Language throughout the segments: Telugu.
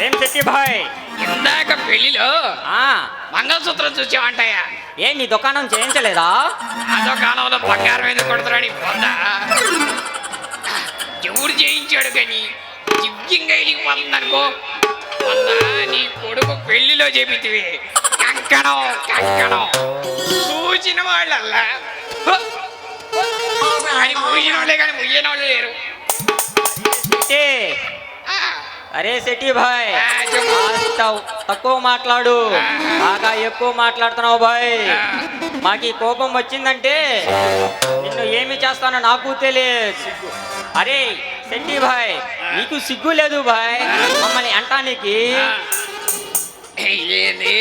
ఏం శెట్టి భాయ్ ఇందాక పెళ్లిలో ఆ మంగళసూత్రం చూసామంటాయా? ఏ నీ దుకాణం చేయించలేదా? అదో కాలంలో బంగారం మీద కొడతారని పొంద ఎవరు చేయించాడు కానీ దివ్యంగా వెళ్ళిపోతుంది అనుకో. మొన్న నీ కొడుకు పెళ్లిలో చెబితివి కంకణం కంకణం చూసిన వాళ్ళల్లా అని ముగిన వాళ్ళే కానీ ముగిన వాళ్ళు లేరు. శెట్టి, ఆ, అరే శెట్టి భాయ్ ఆ, చెప్పు. కాస్త తక్కువ మాట్లాడు, బాగా ఎక్కువ మాట్లాడుతున్నావు భాయ్. మాకు ఈ కోపం వచ్చిందంటే నిన్ను ఏమి చేస్తానో నాకు తెలియదు. అరే శెట్టి భాయ్, నీకు సిగ్గు లేదు భాయ్ మమ్మల్ని అంటానికి? ఏంది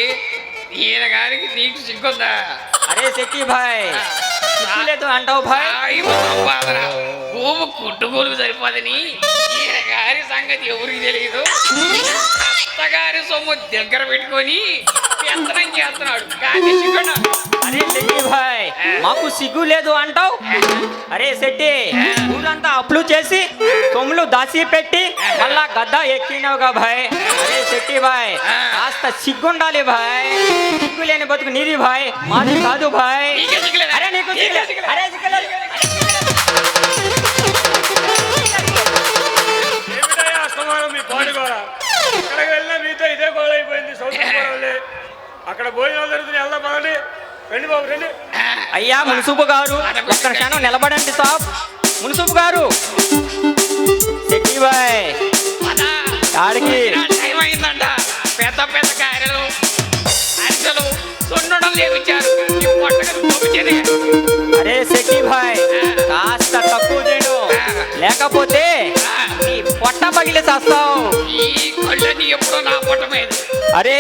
ఈయన గారికి నీకు సిగ్గుందా? అరే శెట్టి భాయ్, సిగ్గు లేదు అంటావు భాయ్. భూమి కుట్టుకోలు సరిపోదని ఈయన గారి సంగతి ఎవరికి తెలియదు. అత్తగారి సొమ్ము దగ్గర పెట్టుకొని పెత్తనం చేస్తున్నాడు కానీ సిగ్గుండా. అరే శెట్టి భాయ్, మాకు సిగ్గు లేదు అంటావు? అరే శెట్టి, ఊరంతా అప్లు చేసి సొమ్ములు దాచి పెట్టి మళ్ళా గద్ద ఎక్కినావుగా భాయ్. అరే శెట్టి భాయ్, కాస్త సిగ్గుండాలి భాయ్. సిగ్గు లేని బతుకు నీది భాయ్, మాది కాదు భాయ్. నీకే సిగ్గులేదా? అరే నీకు సిగ్గులేదు? అరే సిగ్గులేదు? ఏమిటయ్యా అస్తమానం మీ పాడు గోడ? ఎక్కడికి వెళ్ళినా మీతో ఇదే గోడ అయిపోయింది. సౌత్ గోడలే అక్కడ భోజనాలు జరుగుతున్నాయి. వెళ్దాం పదండి. రండి బాబు రండి. అయ్యా మున్సిపు గారు, ఒక్క క్షణం నిలబడండి సాబ్. మున్సిపు గారు, శెట్టి భాయ్ పదా, ఆడికి టైం అయిందంట. పెద్ద పెద్ద కాయలు అరిసెలు సున్నడం లేపించారు. అరే శెట్టి భాయ్, కాస్త తక్కువ చేయడు, లేకపోతే నీ పొట్ట పగిలి చేస్తావు. ఈ కళ్ళని ఎప్పుడో నా పొట్ట మీద. అరే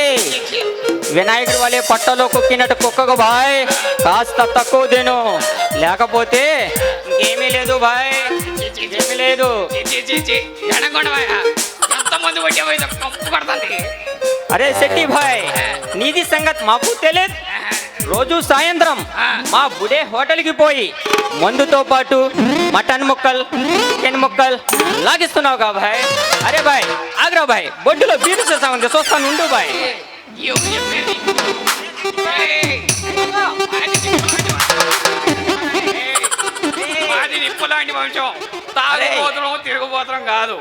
వినాయకుడి వాళ్ళే పొట్టలో కుక్కినట్టు కుక్కకు భాయ్, కాస్త తక్కువ తిను, లేకపోతే ఇంకేమీ లేదు భాయ్, ఇంకేమీ లేదు. ఎంతమంది వచ్చావో కంపు పడుతుంది. అరే శెట్టి భాయ్, నీది సంగతి మాకు తెలియదు. రోజు సాయంత్రం మా బుడే హోటల్కి పోయి మందుతో పాటు మటన్ ముక్కలు, చికెన్ ముక్కలు లాగిస్తున్నావుగా భాయ్. అరే భాయ్ ఆగ్రా భాయ్, బొడ్డులో బీరు చేసా ఉంది, చూస్తాను ఉండు భాయ్. ఎవరు చెప్పేది? అది నిప్పులాంటి వంశం. తాగుపోతున్నాం తిరుగుపోతున్నాం కాదు.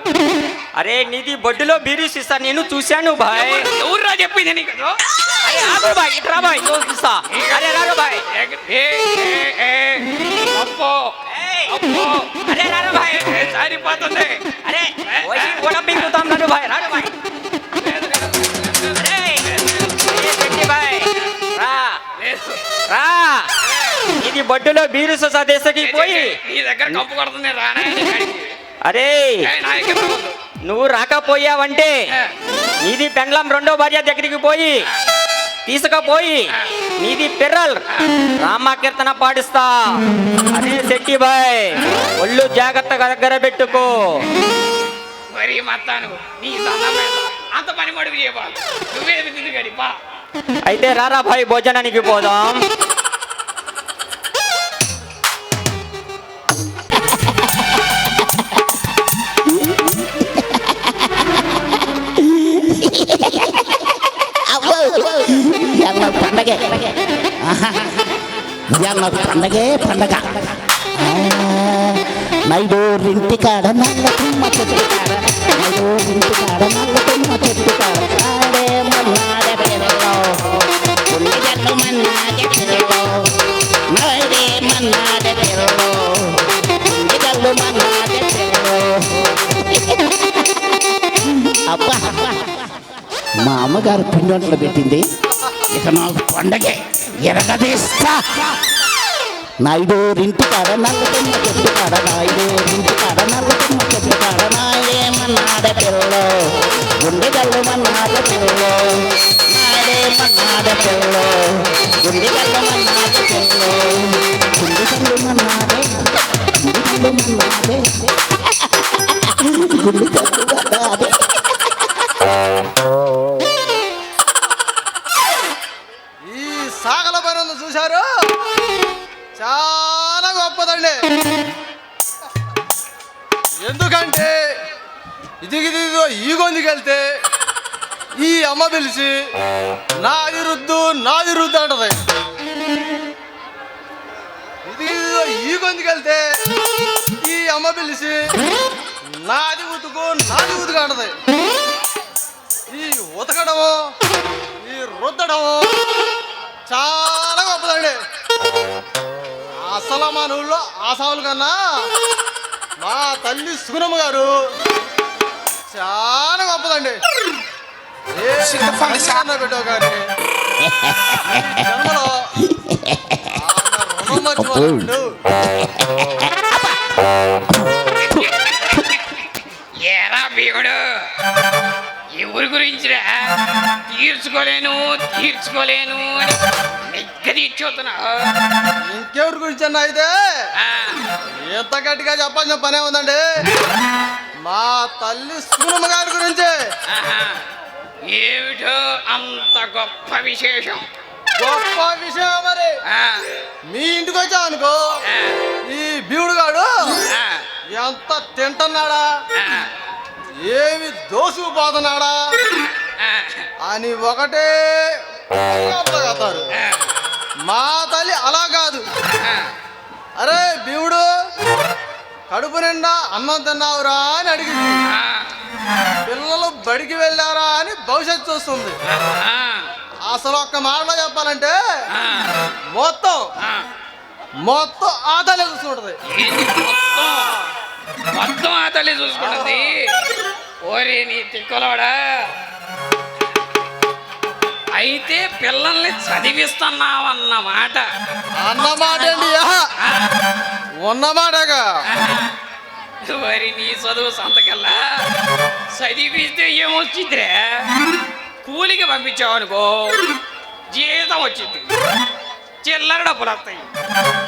అరే నీది బొడ్డులో బీరు సీసా నేను చూశాను భాయ్. ఎవర్రా చెప్పింది నీకు? అరే ఆగు భాయ్, ఇట్రా భాయ్, చూస్తా. అరే రారు భాయ్. అప్పో అప్పో, అరే రారు భాయ్. సరిపోతుంది. అరే వచ్చి కూడా పీకుతాం నన్ను భాయ్, రారు భాయ్. అరే ఏ శెట్టి భాయ్, రా రా. ఇది బొడ్డులో బీరు సీసా దేశకి పోయి. నీ దగ్గర కంపు కొడుతుంది రానా? అరే నువ్వు రాకపోయావంటే నీది పెండ్లం రెండో భార్య దగ్గరికి పోయి తీసుకపోయి నీది పిర్రల్ రామ కీర్తన పాడిస్తా. అరే శెట్టి భాయ్, ఒళ్ళు జాగ్రత్తగా దగ్గర పెట్టుకో. మరి మత్తాను నీ అంత పని మడుగు చేయబాలి. నువ్వేది తింది గడిపా. అయితే రారా భాయ్, భోజనానికి పోదాం. పండగే పండగే పండగ. నైడోరింటి కాడ నల్ల తుమ్మ చెట్టు కాడ, నైడోరింటి కాడ నల్ల తుమ్మ చెట్టు కాడ, ఆడే మన్నాడే పెరలో ఉల్లిగడ్డ మన్నాడే పెరలో, నాడే మన్నాడే పెరలో ఉల్లిగడ్డ మన్నాడే పెరలో. అబ్బా మా అమ్మగారు పిండి వంటలు పెట్టింది, ఇక నాకు పండగే ఎరగదీస్తా. నాయుడోరింటి కాడ నల్లతుమ్మ చెట్టు కాడ, నాయుడోరింటి కాడ నల్లతుమ్మ చెట్టు కాడ, నాయమన్నాడే పిల్లో గుండె గల్లు మన్నాడే పిల్లో, నాడే మన్నాడే పిల్లో గుండె గల్లు మన్నాడే పిల్లో, గుండె గల్లు మన్నాడే, గుండె గల్లు మన్నాడే, గుండె గల్లు మన్నాడే. ఈ సాగల పని ఉంది చూశారు, చాలా గొప్పదండి. ఎందుకంటే ఇదిగో ఈ గొంతుకెళ్తే ఈ అమ్మ పిలిచి నాది రుద్దు అంటది. ఇది ఈ గొంతుకెళ్తే ఈ అమ్మ పిలిచి నాది ఉతుకు అంటది. ఈ ఉతకడము ఈ రుద్దడము చాలా గొప్పదండి. అసలు మా ఊళ్ళో ఆసాముల కన్నా మా తల్లి సుగుణమ్మ గారు చాలా గొప్పదండి. పెట్టావు కానీ ఈ జన్మలో ఆమె రుణం మర్చిపోలేడు. ఏరా భీముడు, ఎవరి గురించిరా తీర్చుకోలేను అని నిగ్గదీర్చోతున్నావు. ఇంకెవరి గురించి అన్న అయితే ఎంత గట్టిగా చెప్పాల్సిన పనే ఉందండి. మా తల్లి సుగుణమ్మ గారి గురించి. ఏమిటో అంత గొప్ప విశేషం? గొప్ప విషయం మరి. మీ ఇంటికి వచ్చావు అనుకో, ఈ భీముడు గాడు ఎంత తింటున్నాడా, ఏమి దోసుకుపోతున్నాడా అని ఒకటే కథలు. మా తల్లి అలా కాదు. అరే భీముడు, కడుపు నిండా అన్నం తిన్నావురా అని అడిగింది. పిల్లలు బడికి వెళ్ళారా అని భవిష్యత్తు చూస్తుంది. అసలు ఒక్క మాటలో చెప్పాలంటే మొత్తం ఆ తల్లి చూసుకుంటది. మొత్తం ఆ తల్లి చూసుకుంటుంది. ఓరే నీ తిక్కలోడా, అయితే పిల్లల్ని చదివిస్తున్నావన్నమాట. అన్నమాట అండి, ఉన్నమాటగా. మరి నీ చదువు సంతకల్లా చదివిస్తే ఏమొచ్చిందిరే? కూలికి పంపించావు అనుకో, జీతం వచ్చింది, చిల్లర డబ్బులు వస్తాయి,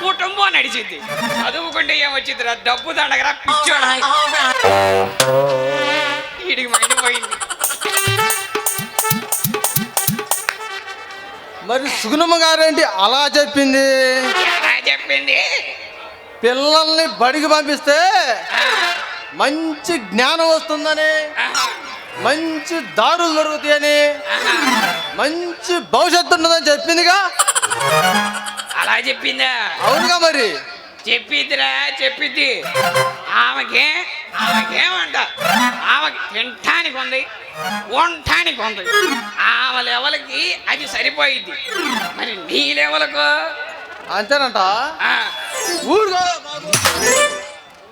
కుటుంబం నడిచింది. చదువుకుంటే ఏమొచ్చిందిరా? డబ్బు దండగరా పిచ్చోడా. వీడికి మండిపోయింది. మరి సుగుణమ్మ గారేంటి అలా చెప్పింది? ఎలా చెప్పింది? పిల్లల్ని బడికి పంపిస్తే మంచి జ్ఞానం వస్తుందని, మంచి దారులు దొరుకుతాయని, మంచి భవిష్యత్తు ఉన్నదని చెప్పిందిగా. అలా చెప్పిందా? అవునుగా మరి. చెప్పిద్ది. ఆమెకేమంట, ఆమెకి తింటానికి ఉంది, వంటానికి ఉంది. ఆమె లెవెల్కి అది సరిపోయిద్ది. మరి నీ లెవెల్కు అంతేనంట. ఊరుగా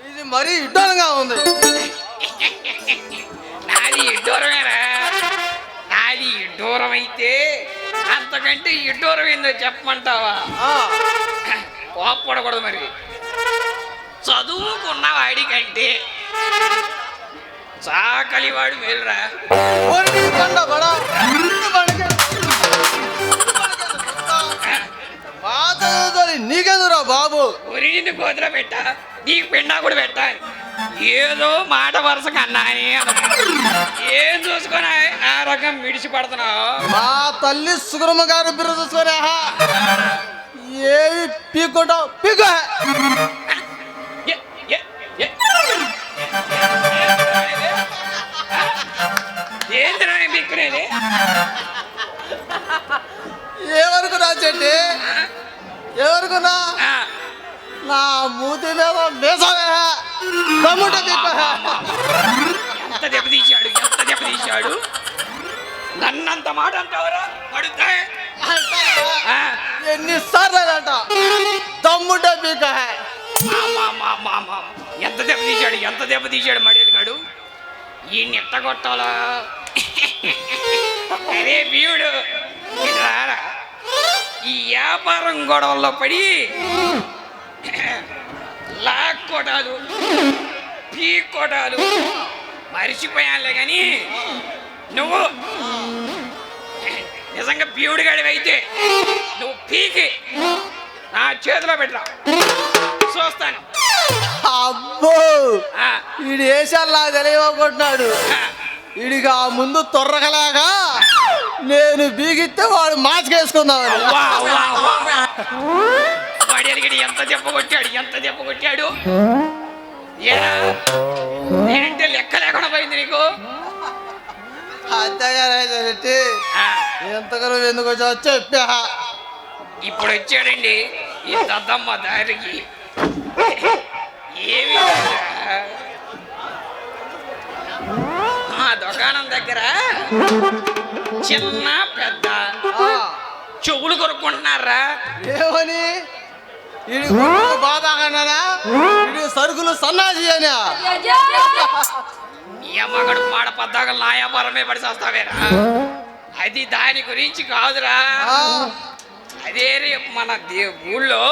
ఇది మరీ ఇడ్డోరంగా ఉంది. నాది ఇడ్డూరమేరా. నాది ఇడ్డూరం అయితే అంతకంటే ఇడ్డూరం ఏందో చెప్పమంటావా? కోప్పడకూడదు. మరి చదువుకున్న వాడికంటే చాకలివాడు మేలురా. నీకెందురా బాబు? ఒరి నిన్ను గోతులో పెట్టా, నీకు పిండా కూడా పెట్టా. ఏదో మాట వరుసగా అన్నాని ఏం చూసుకొని ఆ రకం మిడిచి పడుతున్నావు? మా తల్లి సుగుణమ్మ గారు బిర్ర చూసుకొని ఏవి పీక్కుంటావు? పీకో. ఏంద్రా పీక్కునేది? ఎవరుకున్నా చెట్టి, ఎవరుకున్నా నా మూతి మీద మేసమే ఎంత దెబ్బతీశాడు నన్నంత మాట అంటావరా? అడుగుతా ఎన్నిసార్లు అంట దమ్ముంటే పీక. ఎంత దెబ్బతీశాడు మడేలు గాడు. ఈ నెట్ట కొట్టాలా? అరే భీముడు, రారా. ఈ వ్యాపారం గొడవల్లో పడి లాక్కోటాలు, పీక్కోటాలు మరిచిపోయానులే. కానీ నువ్వు నిజంగా భీముడి గాడివి అయితే నువ్వు పీకి నా చేతిలో పెట్టరా, చూస్తాను. అబ్బో, వీడు వేసాలా తెలియకుంటున్నాడు. వీడికి ఆ ముందు తొర్రకలాగా నేను బీగిస్తే వాడు మాస్కేసుకుందామని. వాడి ఎంత దెబ్బ కొట్టాడు. నేనంటే లెక్క లేకుండా పోయింది నీకు. అంతేగానైతే శెట్టి ఆ, ఎంతగా నువ్వు ఎందుకు వచ్చావు చెప్పా. ఇప్పుడు వచ్చాడండి ఈ దద్దమ్మ దారికి. ఏమి లేదురా. మా దుకాణం దగ్గర చిన్న పెద్ద ఆ, చెవులు కొనుక్కుంటున్నారా. ఏమని ఇడి బాబాగన్నానా ఇడి సరుకులు సన్నాసి అని. ఈ అమ్మగడు మాడ పద్దాక నా వ్యాపారమే పడి చేస్తావేరా. అది దాని గురించి కాదురా. అదే రేపు మన ఊళ్ళో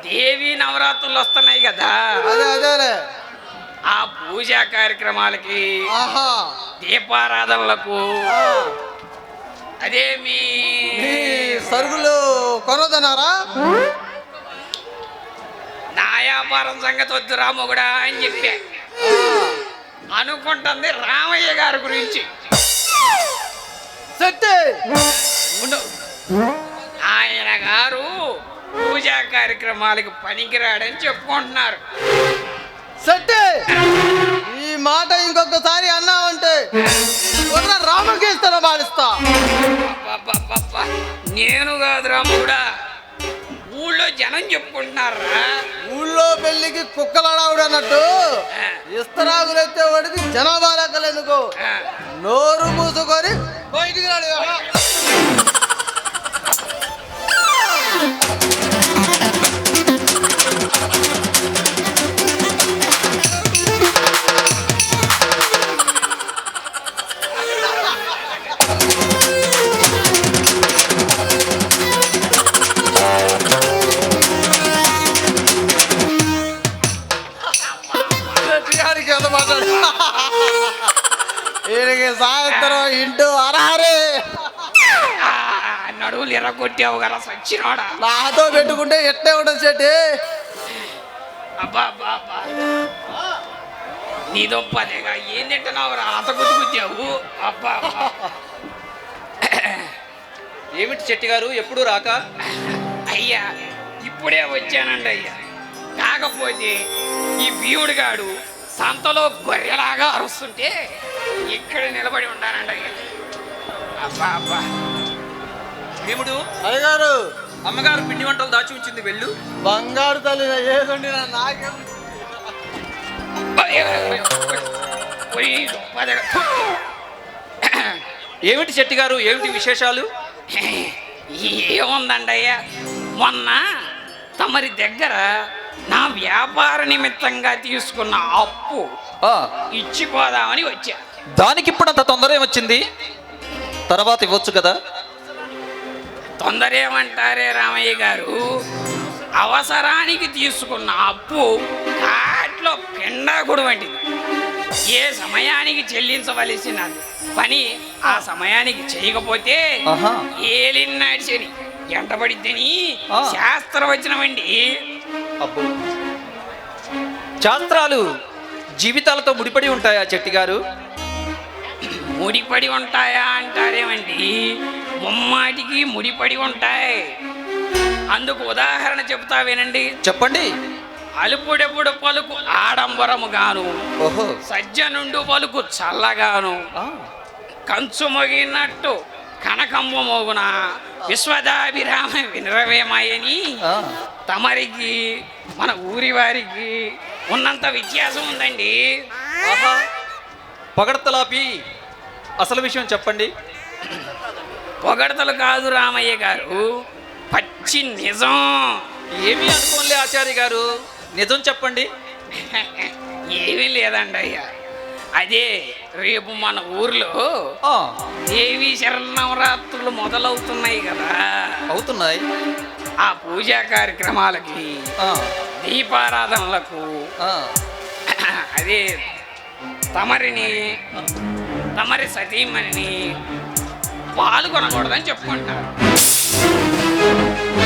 దేవి నవరాత్రులు వస్తున్నాయి కదా. అదే అదేలే. ఆ పూజా కార్యక్రమాలకి ఆహా దీపారాధనలకు అదే మీ ఈ సరుకులు కొనదన్నారా? నా వ్యాపారం సంగతి వద్దురా మొగుడా అని చెప్పా. అనుకుంటుంది రామయ్య గారి గురించి. శెట్టి ఉండు. ఆయన గారు పూజా కార్యక్రమాలకు పనికిరాడని చెప్పుకుంటున్నారు. శెట్టి ఈ మాట ఇంకొకసారి అన్నావంటే ఉన్న రాముకి ఇస్తాను పాలిస్తా. అబ్బబ్బబ్బబ్బ. నేను కాదురా మొగుడా, ఊళ్ళో జనం చెప్పుకుంటున్నారా. ఊళ్ళో పెళ్లికి కుక్కలడావుడు అన్నట్టు ఇస్తరాగులెత్తే వాడికి జనాభా లెక్కలెందుకు? నోరు మూసుకొని బయటికి రాడు. ఎంత మాట్లాడు ఈయనకి సాయంత్రం ఇంటూ అరహరే నడువులు ఎర్రగొట్టావు కదా సచ్చినోడా. నాతో పెట్టుకుంటే ఎట్టే ఉండదు చెట్టి. అబ్బా అబ్బా అబ్బా. నీ దొప్పదేగా ఏం తింటున్నావు రా అంత గుర్తుకొచ్చావు. అబ్బా అబ్బా. ఏమిటి చెట్టి గారు ఎప్పుడు రాక? అయ్యా ఇప్పుడే వచ్చానండి అయ్యా. కాకపోతే ఈ బియుడు గాడు సంతలో గొర్రెలాగా అరుస్తుంటే ఇక్కడ నిలబడి ఉన్నానండి అయ్యా. అబ్బా అబ్బా. భీముడు అయ్యగారు అమ్మగారు పిండి వంటలు దాచి ఉంచింది వెళ్ళు. బంగారు తల్లి ఏదండి నాకేం ఒయ్ దొప్పదేగా. ఏమిటి చెట్టి గారు ఏమిటి విశేషాలు? ఏముందండి అయ్యా, మొన్న తమరి దగ్గర నా వ్యాపార నిమిత్తంగా తీసుకున్న అప్పు ఆ, ఇచ్చిపోదామని వచ్చా. దానికి ఇప్పుడు అంత తొందర ఏమొచ్చింది? తర్వాత ఇవ్వచ్చు కదా. తొందర ఏమంటారే రామయ్య గారు, అవసరానికి తీసుకున్న అప్పు కాట్లో పిండాకుడు వంటిది. ఏ సమయానికి చెల్లించవలసిన పని ఆ సమయానికి చేయకపోతే ఆహా. ఏలినాడు శని ఎంటబడిద్దని ఆ. శాస్త్రవచనమండి. అబ్బో, శాస్త్రాలు జీవితాలతో ముడిపడి ఉంటాయా చెట్టి గారు? ముడిపడి ఉంటాయా అంటారేమండి, ముమ్మాటికి ముడిపడి ఉంటాయి. అందుకు ఉదాహరణ చెబుతా వినండి. చెప్పండి. అలుపుడెప్పుడు పలుకు ఆడంబరము గాను, ఓహో. సజ్జనుండు పలుకు చల్లగాను, ఆ, కంచు మొగినట్టు కనకంబు మోగున విశ్వదాభిరామ వినరవేమాయని ఆ. తమరికి మన ఊరి వారికి ఉన్నంత వ్యత్యాసం ఉందండి. ఆహా. పగడతలాపి అసలు విషయం చెప్పండి. పొగడతలు కాదు రామయ్య గారు, పచ్చి నిజం. ఏమీ అనుకోలే ఆచార్య గారు, నిజం చెప్పండి. ఏమీ లేదండి అయ్యా. అదే రేపు మన ఊర్లో ఆ, దేవి శరన్నవరాత్రులు మొదలవుతున్నాయి కదా. అవుతున్నాయి. ఆ పూజా కార్యక్రమాలకి, ఆ, దీపారాధనలకు ఆ. అదే తమరిని తమరి సతీమణిని పాల్గొనకూడదని చెప్పుకుంటారు.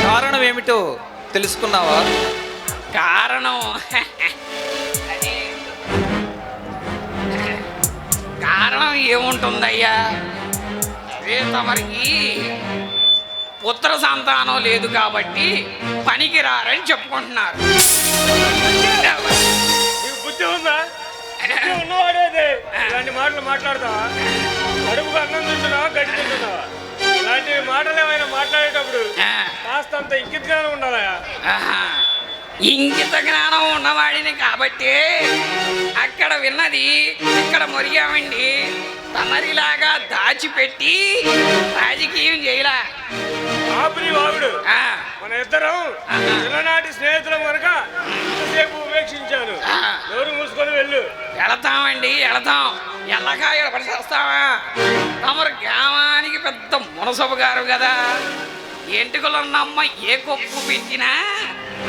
కారణం ఏమిటో తెలుసుకున్నావా? కారణం అదే కారణం ఏముంటుందయ్యా, అదే తమరికి పుత్ర సంతానం లేదు కాబట్టి పనికి రారని చెప్పుకుంటున్నారు. నీకు బుద్ధి ఉందా? బుద్ధి ఉన్నవాడేది ఇలాంటి మాటలు మాట్లాడతావా? కడుపుకు అన్నం తింటున్నావా, గడ్డి తింటున్నావా? ఇలాంటి మాటలు ఏమైనా మాట్లాడేటప్పుడు కాస్తంత ఇంకిత జ్ఞానం ఉండాలా? ఆహా. ఇంగిత జ్ఞానం ఉన్నవాడిని కాబట్టి అక్కడ విన్నది ఇక్కడ మొరిగామండి. తమరిలాగా దాచిపెట్టి రాజకీయం చేయలా. ఆపుని వాగుడు. ఆ, మన ఇద్దరం చిన్ననాటి స్నేహితులం కనుక ఇంతసేపు ఉపేక్షించాను. ఎవరు మూసుకొని వెళ్ళు. వెళతామండి, వెళతాం. ఎల్లగా ఎడపడిచేస్తావా? తమరు గ్రామానికి పెద్ద మునసబు గారు కదా. ఎంటుకలున్న అమ్మ ఏ కొప్పు పెట్టినా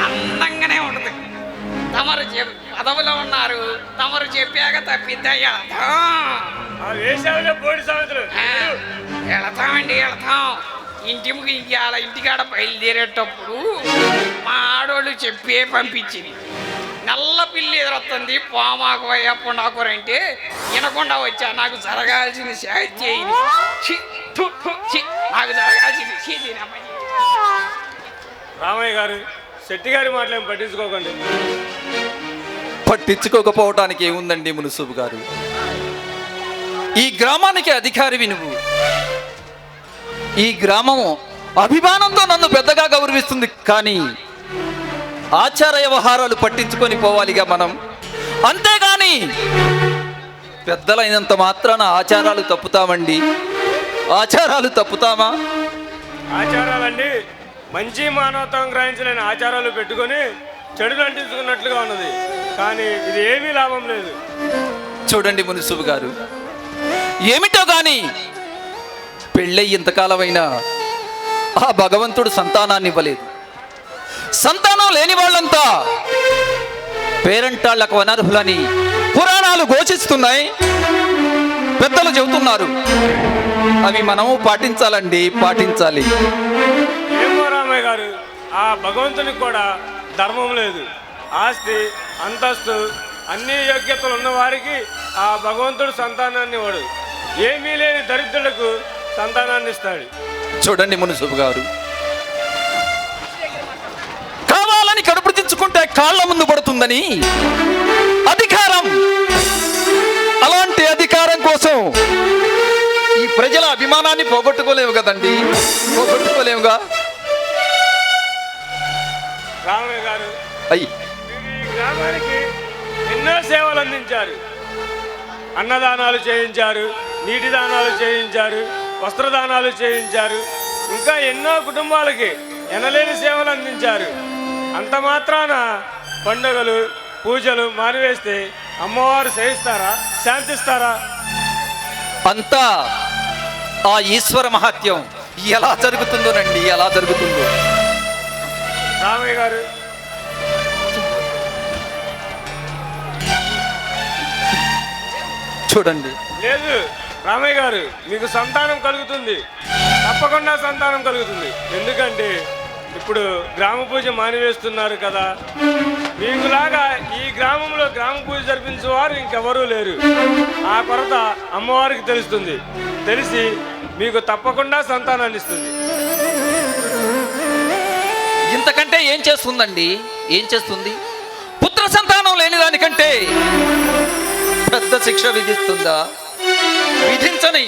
అందంగానే ఉంటుంది. తమరు పదవిలో ఉన్నారు, తమరు చెప్పాక తప్పిద్దా వెళతాం. ఆ వేసావులే బోడి సామెతలు. వెళతామండి, వెళతాం. ఇవాళ ఇంటికాడ బయలుదేరేటప్పుడు మా ఆడోళ్ళు చెప్పే పంపించింది. నల్ల పిల్లి ఎదురొస్తుంది, పోమాకు పొండాకూరంటే వినకుండా వచ్చా. నాకు జరగాల్సింది చేయింది. నాకు జరగాల్సింది రామయ్య గారు, శెట్టి గారి మాటలేం పట్టించుకోకండి. పట్టించుకోకపోవటానికి ఏముందండి మునుసూబు గారు? ఈ గ్రామానికి అధికారివి నువ్వు. ఈ గ్రామము అభిమానంతో నన్ను పెద్దగా గౌరవిస్తుంది. కానీ ఆచార వ్యవహారాలు పట్టించుకొని పోవాలిగా మనం. అంతేగాని పెద్దలైనంత మాత్రాన ఆచారాలు తప్పుతామండి? ఆచారాలు తప్పుతామా? ఆచారాలండి మంచి మానవత్వం గ్రహించలేని ఆచారాలు పెట్టుకొని చెడును అంటించుకున్నట్లుగా ఉన్నది. కానీ ఇది ఏమీ లాభం లేదు. చూడండి మునుసూబు గారు, ఏమిటో గాని పెళ్ళై ఇంతకాలమైనా ఆ భగవంతుడు సంతానాన్ని ఇవ్వలేదు. సంతానం లేని వాళ్ళంతా పేరంటాళ్లకు అనర్హులని పురాణాలు ఘోషిస్తున్నాయి, పెద్దలు చెబుతున్నారు. అవి మనము పాటించాలండి, పాటించాలి. ఏమో రామయ్య గారు, ఆ భగవంతునికి కూడా ధర్మం లేదు. ఆస్తి అంతస్తు అన్ని యోగ్యతలు ఉన్న వారికి ఆ భగవంతుడు సంతానాన్ని ఇవ్వడు. ఏమీ లేని దరిద్రులకు సంతానాన్ని ఇస్తాడు. చూడండి మునుసూబు గారు, కావాలని కడుపు తెచ్చుకుంటే కాళ్ళ ముందు పడుతుందని అధికారం, అలాంటి అధికారం కోసం ఈ ప్రజల అభిమానాన్ని పోగొట్టుకోలేము కదండి, పోగొట్టుకోలేముగా. రామయ్య గారు, అయ్యి మీరు ఈ గ్రామానికి ఎన్నో సేవలు అందించారు. అన్నదానాలు చేయించారు, నీటి దానాలు చేయించారు, వస్త్రదానాలు చేయించారు. ఇంకా ఎన్నో కుటుంబాలకి ఎనలేని సేవలు అందించారు. అంత మాత్రాన పండుగలు పూజలు మానివేస్తే అమ్మవారు సహిస్తారా, శాంతిస్తారా? అంతా ఆ ఈశ్వర మహత్యం ఎలా జరుగుతుందోనండి, ఎలా జరుగుతుందో. రామయ్య గారు, చూడండి. లేదు రామయ్య గారు, మీకు సంతానం కలుగుతుంది, తప్పకుండా సంతానం కలుగుతుంది. ఎందుకంటే ఇప్పుడు గ్రామ పూజ మానివేస్తున్నారు కదా. మీకులాగా ఈ గ్రామంలో గ్రామ పూజ జరిపించేవారు ఇంకెవరూ లేరు. ఆ కొరత అమ్మవారికి తెలుస్తుంది. తెలిసి మీకు తప్పకుండా సంతానాన్ని ఇస్తుంది. ఇంతకంటే ఏం చేస్తుందండి, ఏం చేస్తుంది? పుత్ర సంతానం లేని దానికంటే పెద్ద శిక్ష విధిస్తుందా? విధించని.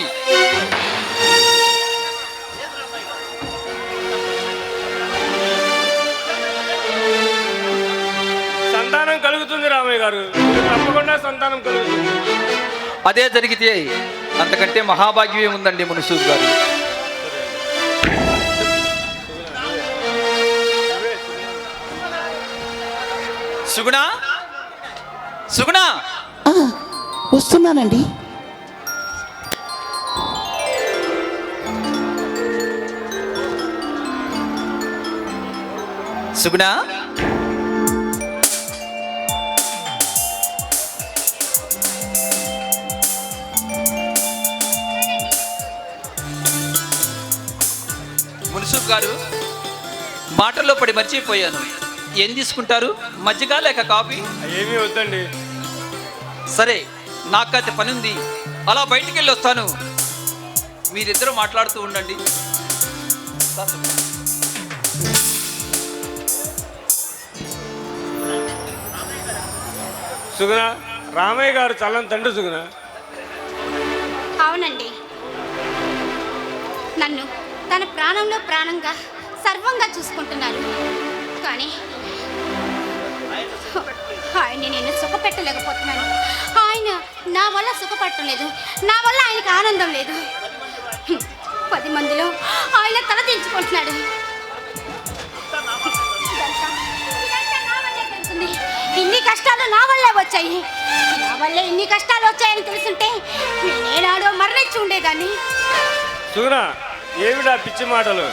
సంతానం కలుగుతుంది రామయ్య గారు, మీకు తప్పకుండా సంతానం కలుగుతుంది. అదే జరిగితే అంతకంటే మహాభాగ్యమే ఉందండి మునుసూబు గారు. సుగుణ, సుగుణ, వస్తున్నానండి. సుగుణ, మున్సూబ్ గారు, మాటల్లో పడి మర్చిపోయాను. ఏం తీసుకుంటారు? మజ్జిగ లేక కాఫీ? ఏమీ వద్దండి. సరే, నాకైతే పని ఉంది, అలా బయటికి వెళ్ళి వస్తాను. మీరిద్దరూ మాట్లాడుతూ ఉండండి. సుగుణ, రామయ్య గారు చల్లని తండ్రి సుగుణ. నన్ను తన ప్రాణంలో ప్రాణంగా సర్వంగా చూసుకుంటున్నాను. కానీ ఆయన్ని నేను సుఖపెట్టలేకపోతున్నాను. ఆయన నా వల్ల సుఖపడటం లేదు, నా వల్ల ఆయనకు ఆనందం లేదు. 10 మందిలో ఆయన తల దించుకుంటున్నాడు. ఇదంతా నా వల్లే జరుగుతుంది. ఇన్ని కష్టాలు నా వల్లే వచ్చాయి. నా వల్లే ఇన్ని కష్టాలు వచ్చాయని తెలుసుంటే నేనేనాడో మరణించి ఉండేదాన్ని. సుగుణ, ఏమిటా పిచ్చి మాటలు?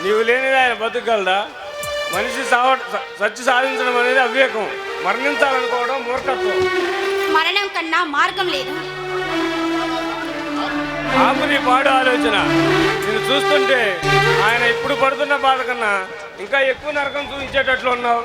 నీవు లేనిది ఆయన బతుకగలదా? మనిషి సత్య సాధించడం అనేది అవివేకం, మరణించాలనుకోవడం మూర్ఖత్వం. మరణం కన్నా మార్గం లేదు. ఆపు నీ పాడు ఆలోచన. నేను చూస్తుంటే ఆయన ఇప్పుడు పడుతున్న బాధ కన్నా ఇంకా ఎక్కువ నరకం చూపించేటట్లు ఉన్నావు.